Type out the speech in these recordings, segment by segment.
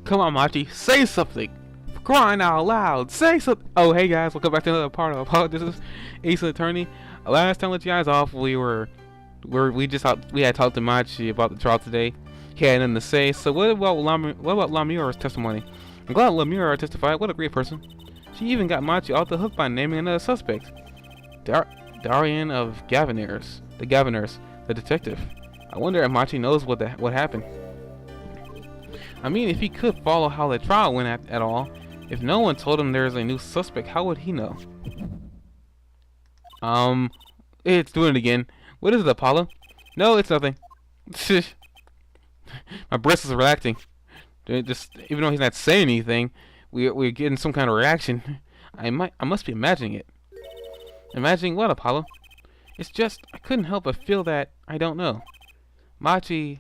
Come on, Machi, say something! For crying out loud, say something! Oh, hey guys, welcome back to another part of Apollo. This is Ace Attorney. Last time I let you guys off, we had talked to Machi about the trial today. He had nothing to say. So what about Lamura's testimony? I'm glad Lamura testified. What a great person. She even got Machi off the hook by naming another suspect. Darian of Gaviners, the detective. I wonder if Machi knows what happened. I mean, if he could follow how the trial went at all, if no one told him there's a new suspect, how would he know? It's doing it again. What is it, Apollo? No, it's nothing. My breast is relaxing. Just even though he's not saying anything, we're getting some kind of reaction. I must be imagining it. Imagining what, Apollo? It's just I couldn't help but feel that I don't know. Machi,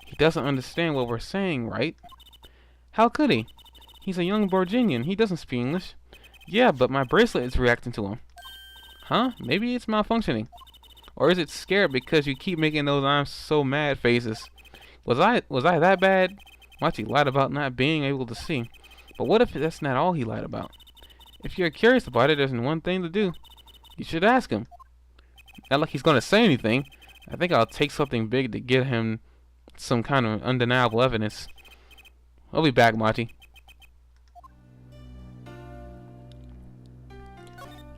he doesn't understand what we're saying, right? How could he? He's a young Borginian. He doesn't speak English. Yeah, but my bracelet is reacting to him. Huh? Maybe it's malfunctioning. Or is it scared because you keep making those I'm so mad faces? Was I that bad? Machi lied about not being able to see. But what if that's not all he lied about? If you're curious about it, there's one thing to do. You should ask him. Not like he's gonna say anything. I think I'll take something big to get him some kind of undeniable evidence. I'll be back, Machi.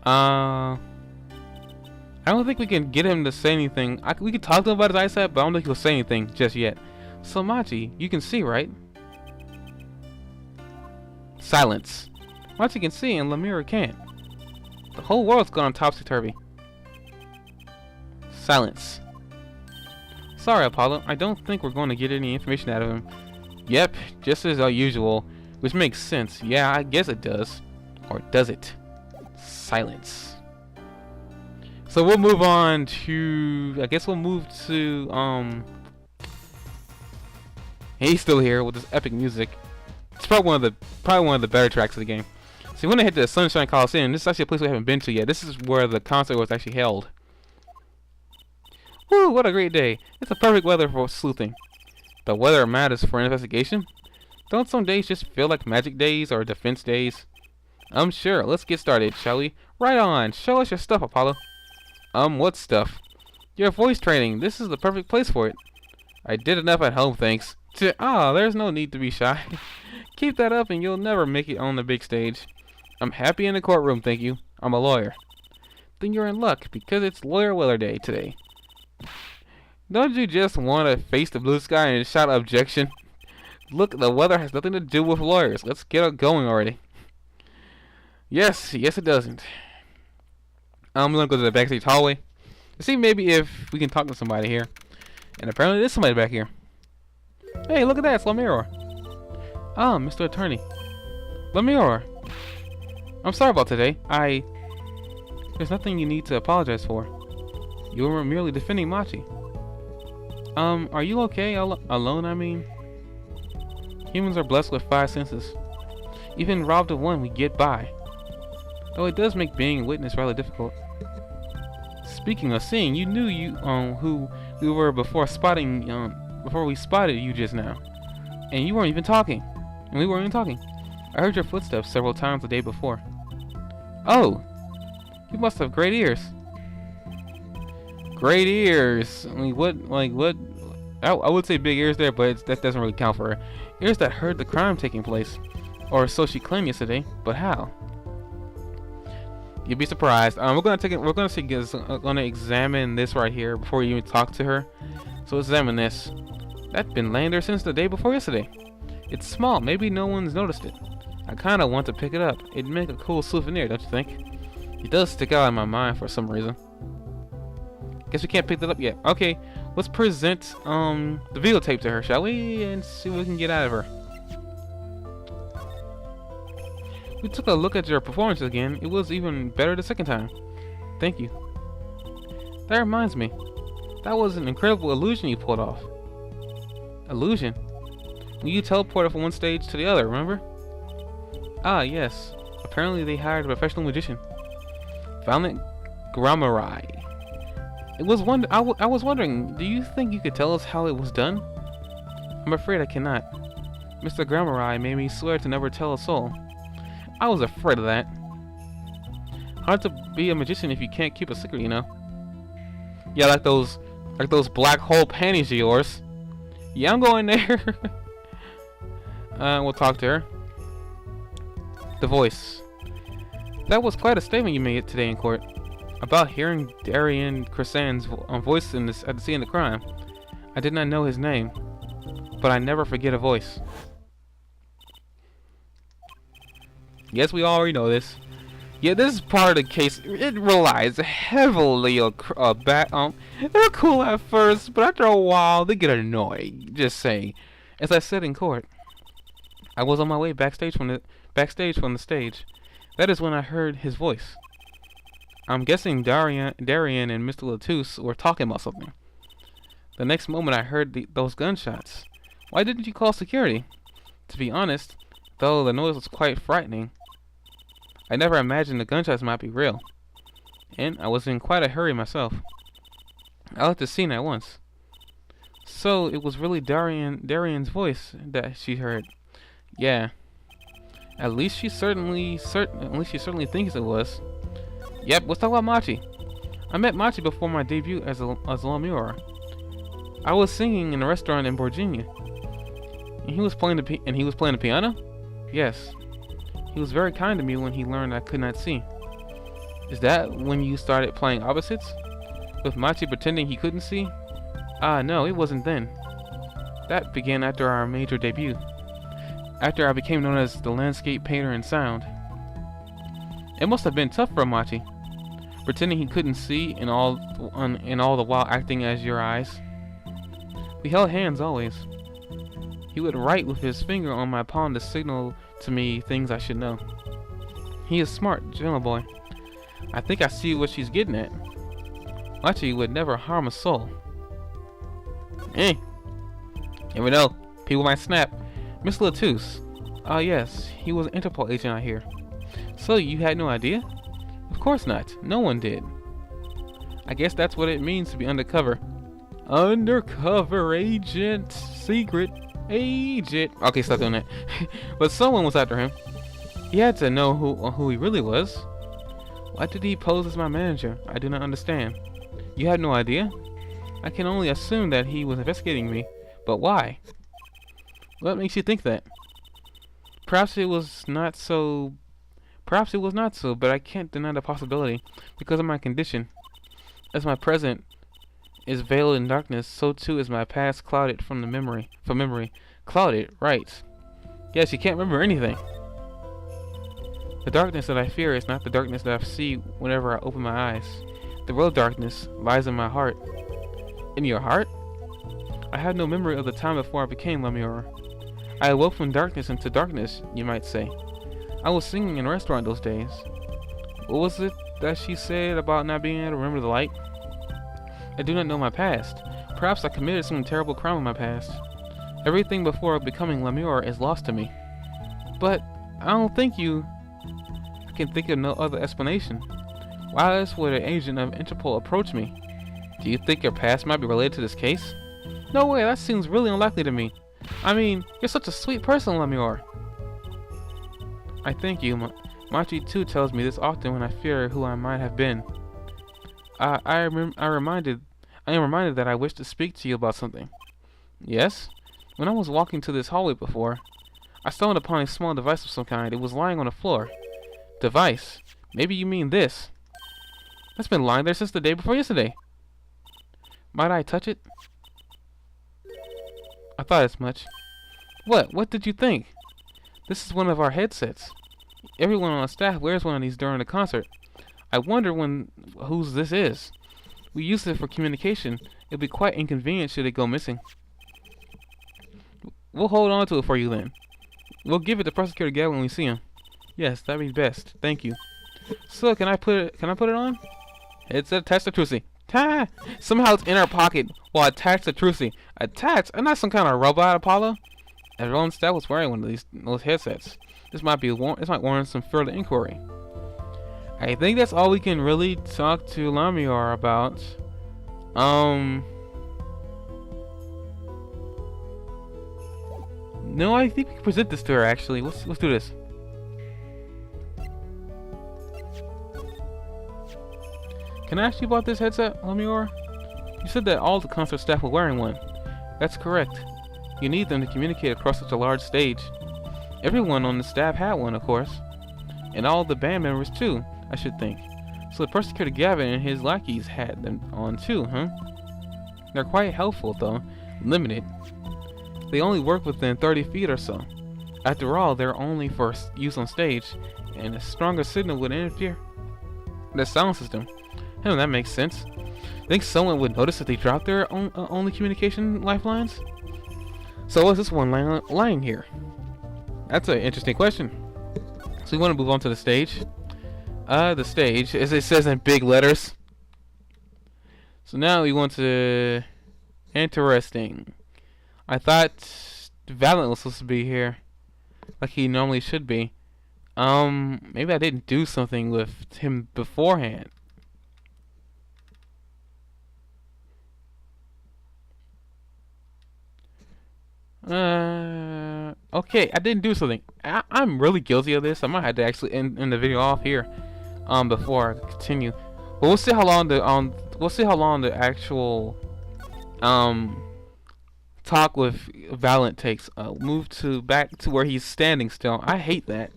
I don't think we can get him to say anything. We could talk to him about his eyesight, but I don't think he'll say anything just yet. So Machi, you can see, right? Silence. Machi can see and Lamura can't. The whole world's gone topsy-turvy. Silence. Sorry, Apollo. I don't think we're going to get any information out of him. Yep, just as usual. Which makes sense. Yeah, I guess it does. Or does it? Silence. So we'll move on to... I guess we'll move to... He's still here with this epic music. It's probably one of the better tracks of the game. See, when they hit the Sunshine Coliseum, this is actually a place we haven't been to yet. This is where the concert was actually held. Woo, what a great day. It's the perfect weather for sleuthing. But whether matters for an investigation? Don't some days just feel like magic days or defense days? Sure, let's get started, shall we? Right on, show us your stuff, Apollo. What stuff? Your voice training, this is the perfect place for it. I did enough at home, thanks. There's no need to be shy. Keep that up and you'll never make it on the big stage. I'm happy in the courtroom, thank you. I'm a lawyer. Then you're in luck, because it's Lawyer Weller Day today. Don't you just want to face the blue sky and shout objection? Look, the weather has nothing to do with lawyers. Let's get it going already. Yes it doesn't. I'm gonna go to the backstage hallway to see maybe if we can talk to somebody here. And apparently there's somebody back here. Hey, look at that, it's Lamura. Mr. Attorney. Lamura. I'm sorry about today. There's nothing you need to apologize for. You were merely defending Machi. Are you okay? Alone, I mean? Humans are blessed with 5 senses. Even robbed of one, we get by. Though it does make being a witness rather difficult. Speaking of seeing, you knew who we were before we spotted you just now. And you weren't even talking. And we weren't even talking. I heard your footsteps several times the day before. Oh! You must have great ears. Great ears. I mean, what? I would say big ears there, but that doesn't really count for her. Ears that heard the crime taking place. Or so she claimed yesterday. But how? You'd be surprised. We're gonna examine this right here before you even talk to her. So examine this. That's been laying there since the day before yesterday. It's small. Maybe no one's noticed it. I kind of want to pick it up. It'd make a cool souvenir, don't you think? It does stick out in my mind for some reason. Guess we can't pick that up yet. Okay, let's present the videotape to her, shall we? And see what we can get out of her. We took a look at your performance again. It was even better the second time. Thank you. That reminds me. That was an incredible illusion you pulled off. Illusion? When you teleported from one stage to the other, remember? Ah, yes. Apparently they hired a professional magician. Valiant Gramarai. I was wondering, do you think you could tell us how it was done? I'm afraid I cannot. Mr. Grammari made me swear to never tell a soul. I was afraid of that. Hard to be a magician if you can't keep a secret, you know. Yeah, like those black hole panties of yours. Yeah, I'm going there. We'll talk to her. The voice. That was quite a statement you made today in court. About hearing Darian Crescent's voice at the scene of the crime. I did not know his name, but I never forget a voice. Yes, we already know this. Yeah, this is part of the case. It relies heavily on they're cool at first, but after a while they get annoying. Just saying. As I said in court, I was on my way backstage from the stage. That is when I heard his voice. I'm guessing Darian and Mr. Latouche were talking about something. The next moment I heard those gunshots. Why didn't you call security? To be honest, though the noise was quite frightening, I never imagined the gunshots might be real. And I was in quite a hurry myself. I left the scene at once. So it was really Darian's voice that she heard. Yeah. At least she certainly thinks it was. Yep, let's talk about Machi. I met Machi before my debut as Lemure. I was singing in a restaurant in Virginia. And he was playing the piano? Yes. He was very kind to me when he learned I could not see. Is that when you started playing opposites? With Machi pretending he couldn't see? No, it wasn't then. That began after our major debut. After I became known as the landscape painter in sound. It must have been tough for Machi, pretending he couldn't see and all the while acting as your eyes. We held hands always. He would write with his finger on my palm to signal to me things I should know. He is smart, gentle boy. I think I see what she's getting at. Machi would never harm a soul. Never know. People might snap. Miss Latouche. Yes. He was an Interpol agent out here. So you had no idea? Of course not. No one did. I guess that's what it means to be undercover. Undercover agent. Secret agent. Okay, stop doing that. But someone was after him. He had to know who he really was. Why did he pose as my manager? I do not understand. You had no idea? I can only assume that he was investigating me. But why? What makes you think that? Perhaps it was not so, but I can't deny the possibility because of my condition. As my present is veiled in darkness, so too is my past clouded from memory. Clouded, right. Yes, you can't remember anything. The darkness that I fear is not the darkness that I see whenever I open my eyes. The real darkness lies in my heart. In your heart? I have no memory of the time before I became Lemure. I awoke from darkness into darkness, you might say. I was singing in a restaurant those days. What was it that she said about not being able to remember the light? I do not know my past. Perhaps I committed some terrible crime in my past. Everything before becoming Lemure is lost to me. But I don't think I can think of no other explanation. Why else would an agent of Interpol approach me? Do you think your past might be related to this case? No way, that seems really unlikely to me. I mean, you're such a sweet person, Lemure. I thank you. Machi too tells me this often when I fear who I might have been. I am reminded that I wish to speak to you about something. Yes? When I was walking to this hallway before, I stumbled upon a small device of some kind. It was lying on the floor. Device? Maybe you mean this. That's been lying there since the day before yesterday. Might I touch it? I thought as much. What? What did you think? This is one of our headsets. Everyone on staff wears one of these during the concert. I wonder whose this is. We use it for communication. It'll be quite inconvenient should it go missing. We'll hold on to it for you then. We'll give it to Prosecutor Gavin when we see him. Yes, that'd be best. Thank you. So can I put it on? It's attached to Trucy. Somehow it's in our pocket while attached to Trucy. Attached? I'm not some kind of robot, Apollo. Everyone staff was wearing one of those headsets. This might warrant some further inquiry. I think that's all we can really talk to Lemure about. No, I think we can present this to her actually. Let's do this. Can I ask you about this headset, Lemior? You said that all the concert staff were wearing one. That's correct. You need them to communicate across such a large stage. Everyone on the staff had one, of course. And all the band members too, I should think. So the Prosecutor Gavin and his lackeys had them on too, huh? They're quite helpful though. Limited. They only work within 30 feet or so. After all, they're only for use on stage, and a stronger signal would interfere with the sound system. That makes sense. Think someone would notice if they dropped their only communication lifelines? So what's this one lying here? That's an interesting question. So we want to move on to the stage. The stage, as it says in big letters. So now we want to... Interesting. I thought Valiant was supposed to be here, like he normally should be. Maybe I didn't do something with him beforehand. Okay, I didn't do something. I'm really guilty of this. I might have to actually end the video off here, before I continue. But we'll see how long the actual talk with Valiant takes. Move to back to where he's standing still. I hate that.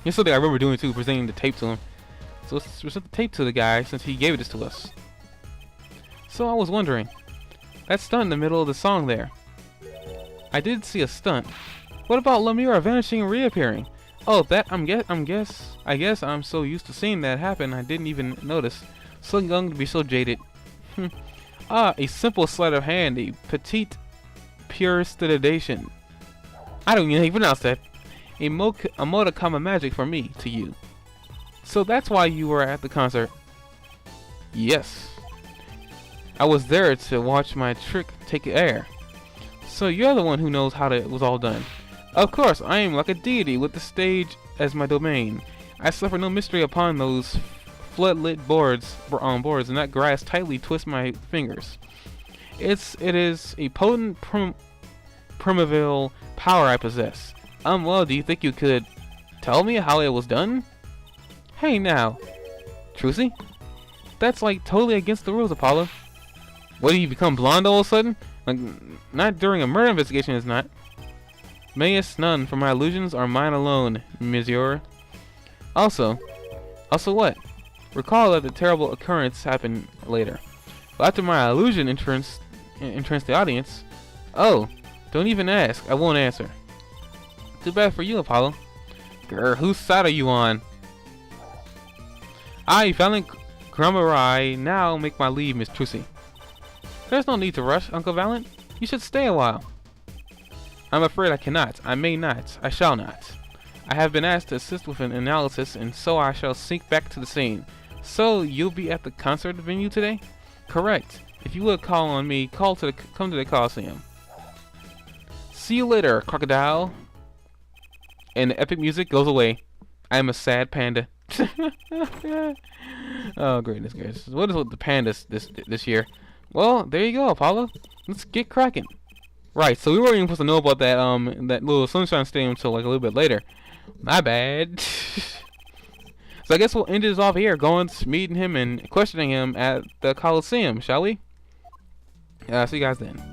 Here's something I remember doing too, presenting the tape to him. So let's present the tape to the guy since he gave this to us. So I was wondering, that stunt in the middle of the song there. I did see a stunt. What about Lemira vanishing and reappearing? Oh, that I guess I'm so used to seeing that happen I didn't even notice. So young to be so jaded. A simple sleight of hand, a petite prestidigitation. I don't even pronounce that. A mode of common magic from me to you. So that's why you were at the concert. Yes. I was there to watch my trick take air. So you're the one who knows how it was all done. Of course, I am like a deity with the stage as my domain. I suffer no mystery upon those floodlit boards and that grass tightly twists my fingers. It is a potent primeval power I possess. Well, do you think you could tell me how it was done? Hey now, Trucy, that's like totally against the rules, Apollo. What, do you become blonde all of a sudden? Like, not during a murder investigation, it's not. Mayest none, for my illusions are mine alone, monsieur. Also what? Recall that the terrible occurrence happened later. But after my illusion entranced the audience. Oh, don't even ask. I won't answer. Too bad for you, Apollo. Grr, whose side are you on? I, Valiant Grummarai, now make my leave, Miss Trucy. There's no need to rush, Uncle Valiant. You should stay a while. I'm afraid I cannot. I may not. I shall not. I have been asked to assist with an analysis, and so I shall sink back to the scene. So, you'll be at the concert venue today? Correct. If you would call on me, come to the Coliseum. See you later, crocodile. And the epic music goes away. I am a sad panda. Oh, goodness gracious. What is with the pandas this year? Well, there you go, Apollo. Let's get cracking. Right, so we weren't even supposed to know about that that little Sunshine Stadium until like a little bit later. My bad. So I guess we'll end this off here, meeting him and questioning him at the Coliseum, shall we? See you guys then.